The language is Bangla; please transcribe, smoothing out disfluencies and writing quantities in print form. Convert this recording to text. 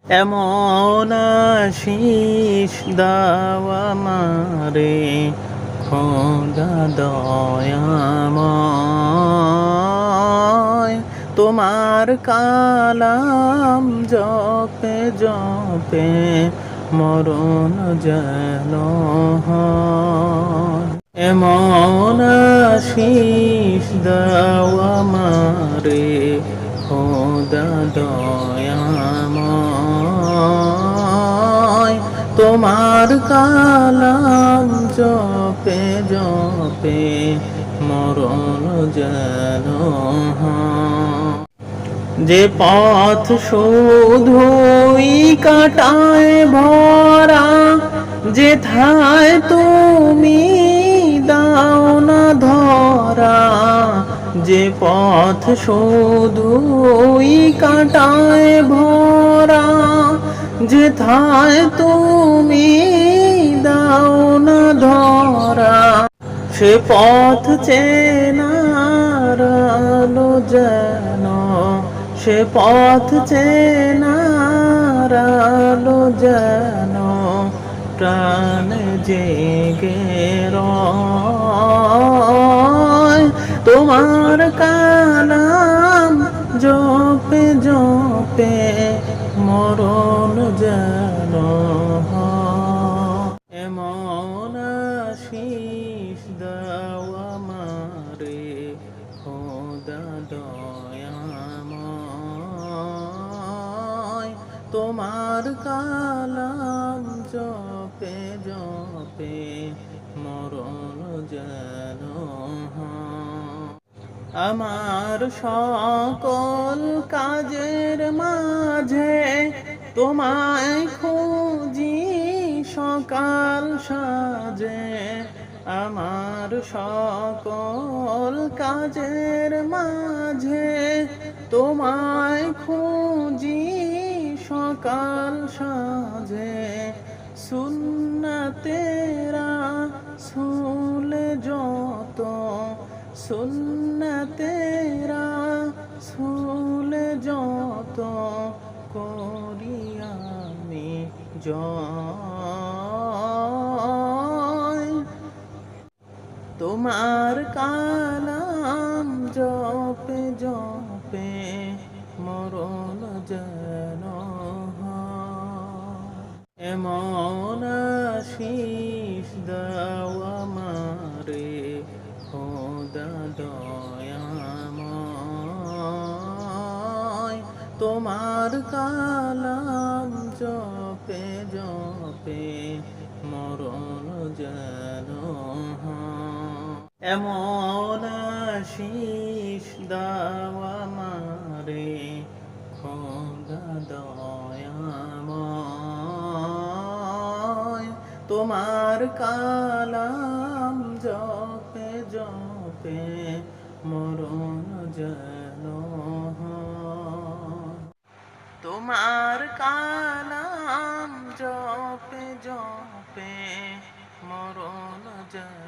এমন আশিস দাও আমারে খোদা দয়াময়, তোমার কালাম জপে জপে মরণ যেন হয়। এমন আশিস দাও আমারে খোদা দয়াময়, তোমার কালাম জপে জপে মরণ যেন হয়। যে পথ শুধুই কাটায় ভরা, যেথায় তুমি দাও না ধরা। যে পথ শুধুই কাটায় ভরা, যেথায় তুমি দাও না ধরা। সে পথ চেনার আলো যেন, সে পথ চেনার আলো যেন প্রাণে জেগে রয়। তোমার কালাম জপে জপে মরণ যেন হয়। এমন আশিস দাও আমারে খোদা দয়াময়, তোমার কালাম জপে জপে মরণ যেন হয়। আমার সকল কাজের মাঝে তোমায় খুঁজি সকাল সাজে। আমার সকল কাজের মাঝে তোমায় খুঁজি সকাল সাজে। সুন্নতেরা সুলে যত, সুন্নতেরা সুলে যত করি আমি জয়। তোমার কালাম জপে জপে মরণ যেন হয়। এমন আশিস দাও আমারে খোদা দয়াময়, তোমার কালাম জপে জপে মরণ যেন হয়। এমন আশিস দাও আমারে খোদা দয়াময়, তোমার কালাম জপে জপে মরণ যেন হয়। তোমার কালাম জপে জপে মরণ যেন